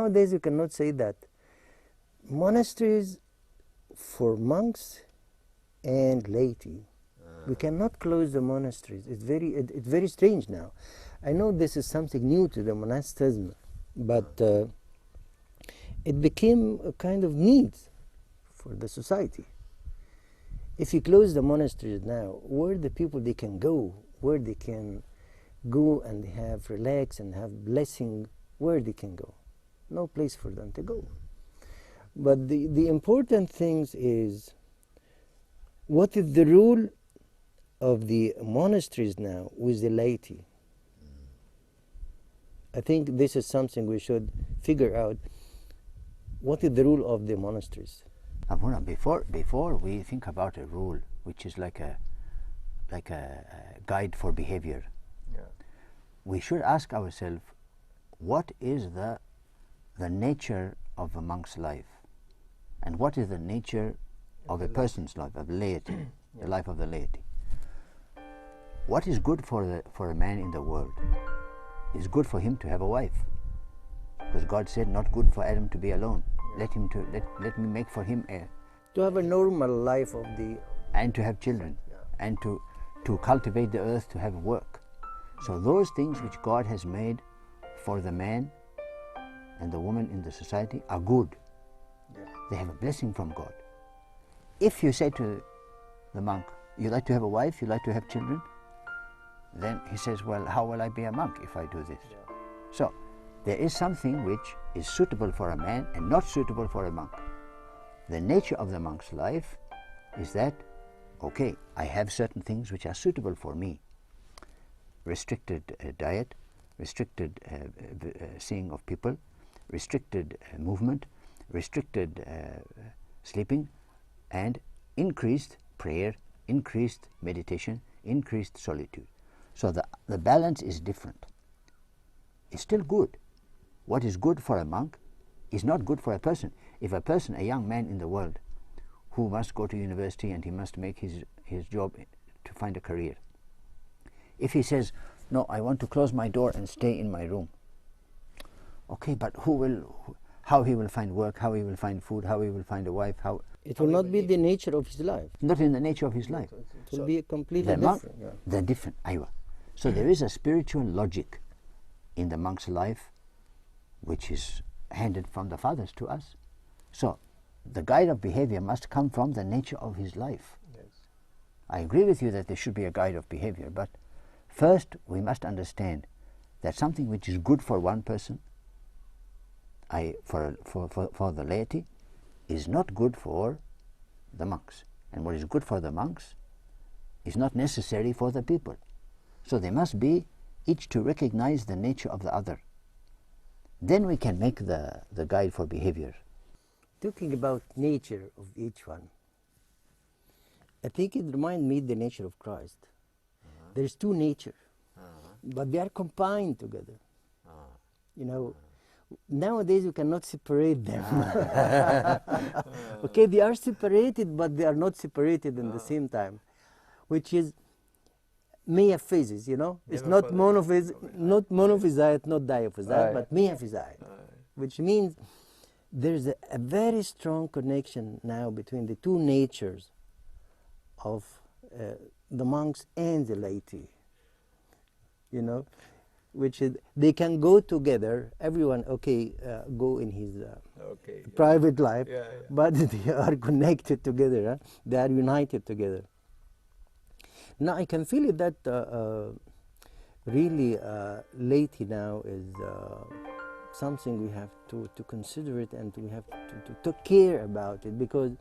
nowadays you cannot say that. Monasteries for monks and laity. We cannot close the monasteries. It's very strange now. I know this is something new to the monasticism, but it became a kind of need for the society. If you close the monasteries now, where the people they can go, where they can go and have relax and have blessing, where they can go? No place for them to go. But the important things is, what is the rule of the monasteries now with the laity? I think this is something we should figure out. What is the rule of the monasteries? Abuna, before we think about a rule, which is like a guide for behavior, we should ask ourselves, what is the nature of a monk's life, and what is the nature of a person's life, of laity, the life of the laity? What is good for a man in the world? It's good for him to have a wife, because God said, not good for Adam to be alone. Let me make for him to have a normal life of the, and to have children, and to cultivate the earth, to have work. So those things which God has made for the man and the woman in the society are good. They have a blessing from God. If you say to the monk, you like to have a wife, you like to have children, then he says, well, how will I be a monk if I do this? So there is something which is suitable for a man and not suitable for a monk. The nature of the monk's life is that, okay, I have certain things which are suitable for me. Restricted diet, restricted seeing of people, restricted movement, restricted sleeping, and increased prayer, increased meditation, increased solitude. So the balance is different. It's still good. What is good for a monk is not good for a person. If a person, a young man in the world, who must go to university and he must make his job to find a career, if he says, no, I want to close my door and stay in my room, okay, but how he will find work, how he will find food, how he will find a wife, how... It will not be the nature of his life. Not in the nature of his life. It will be completely different. They're different, aywa. So there is a spiritual logic in the monk's life which is handed from the fathers to us. So the guide of behavior must come from the nature of his life. Yes. I agree with you that there should be a guide of behavior, but first we must understand that something which is good for one person, for the laity, is not good for the monks. And what is good for the monks is not necessary for the people. So they must be each to recognize the nature of the other. Then we can make the guide for behavior. Talking about nature of each one, I think it reminds me the nature of Christ. There's two natures, but they are combined together. You know, nowadays you cannot separate them. Okay, they are separated, but they are not separated in the same time, which is meaphysis, you know. It's not monophysite, not diaphysite, but meaphysite, which means there's a very strong connection now between the two natures of the monks and the laity, you know, which is, they can go together, everyone, go in his private life, but they are connected together, they are united together. Now I can feel it that really laity now is something we have to consider it, and we have to care about it, because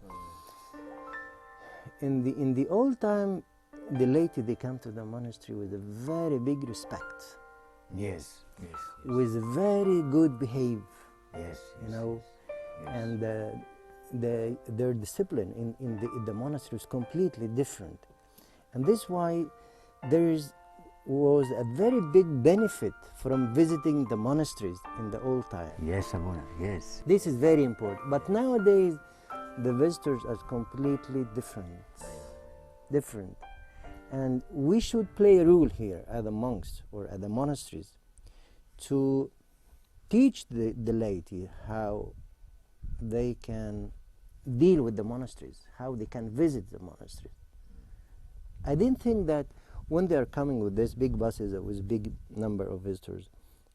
in the old time, the laity, they come to the monastery with a very big respect. Yes. With very good behavior. Yes. You know, and their discipline in the monastery is completely different. And this is why was a very big benefit from visiting the monasteries in the old time. Yes, Abuna, yes. This is very important. But nowadays, the visitors are completely different. And we should play a role here as the monks or at the monasteries to teach the laity how they can deal with the monasteries, how they can visit the monasteries. I didn't think that when they are coming with these big buses with big number of visitors,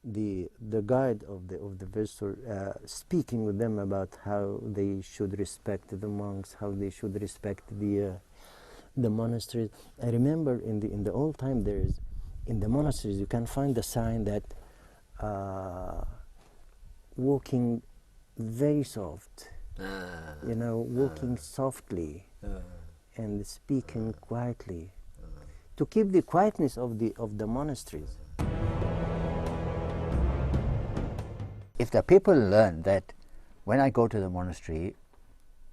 the guide of the visitor speaking with them about how they should respect the monks, how they should respect the monasteries. I remember in the old time there is in the monasteries you can find the sign that walking very soft, walking softly and speaking quietly, to keep the quietness of the monasteries. If the people learn that when I go to the monastery,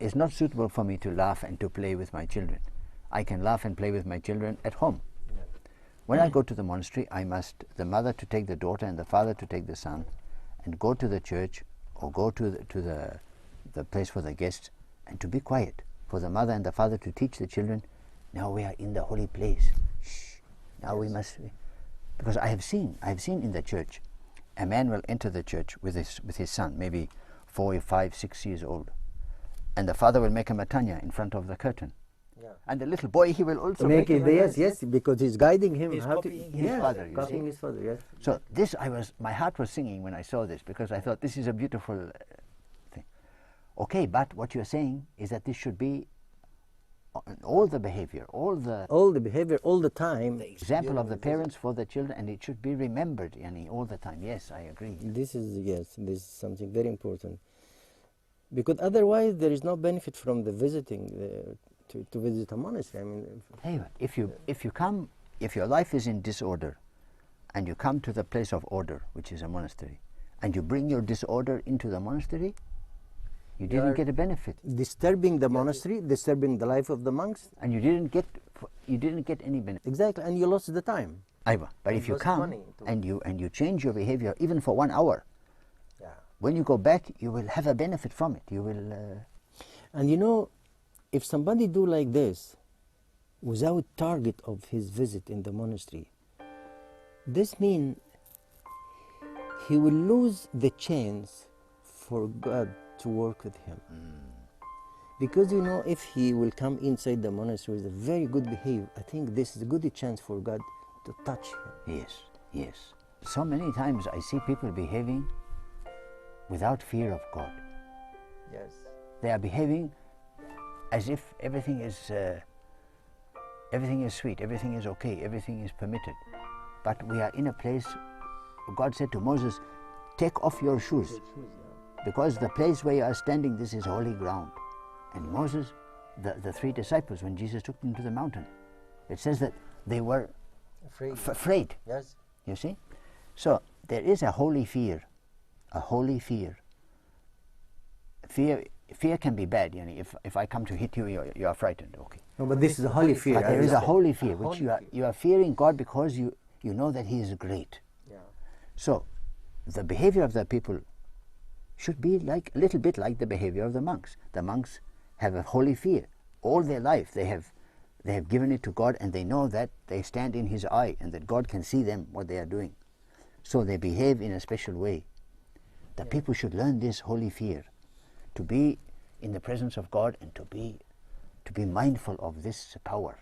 it's not suitable for me to laugh and to play with my children. I can laugh and play with my children at home. Yeah. When I go to the monastery, I must, the mother to take the daughter and the father to take the son, and go to the church or go to the place for the guests, and to be quiet. For the mother and the father to teach the children, now we are in the holy place. Shh. Now we must, because I have seen in the church, a man will enter the church with his son, maybe 4, 5, 6 years old, and the father will make a matanya in front of the curtain. Yeah. And the little boy, he will also make it. Yes, because he's guiding him. He's copying his father. Copying his father, yes. So my heart was singing when I saw this, because I thought this is a beautiful thing. Okay, but what you're saying is that this should be all the behavior, all the time. The example of the parents for the children, and it should be remembered, all the time. Yes, I agree. This is something very important, because otherwise there is no benefit from the visiting to visit a monastery. I mean, hey, if your life is in disorder, and you come to the place of order, which is a monastery, and you bring your disorder into the monastery, you didn't get a benefit. Disturbing the monastery, disturbing the life of the monks, and you didn't get any benefit. Exactly, and you lost the time. But if you come and you change your behavior even for 1 hour, when you go back, you will have a benefit from it. You will. And if somebody do like this, without target of his visit in the monastery, this means he will lose the chance for God to work with him. Because if he will come inside the monastery with a very good behavior, I think this is a good chance for God to touch him. Yes. So many times I see people behaving without fear of God. Yes. They are behaving as if everything is sweet, everything is okay, everything is permitted. But we are in a place, God said to Moses, take off your shoes. Because the place where you are standing, this is holy ground. And Moses, the 3 disciples, when Jesus took them to the mountain, it says that they were afraid. Yes. You see? So there is a holy fear. A holy fear. Fear can be bad. If I come to hit you, you are frightened. Okay. No, but this is a holy fear. But there is a holy fear, which you are fearing God because you know that He is great. Yeah. So the behavior of the people should be a little bit like the behavior of the monks. The monks have a holy fear. All their life they have given it to God, and they know that they stand in His eye and that God can see them, what they are doing. So they behave in a special way. The people should learn this holy fear, to be in the presence of God and to be mindful of this power.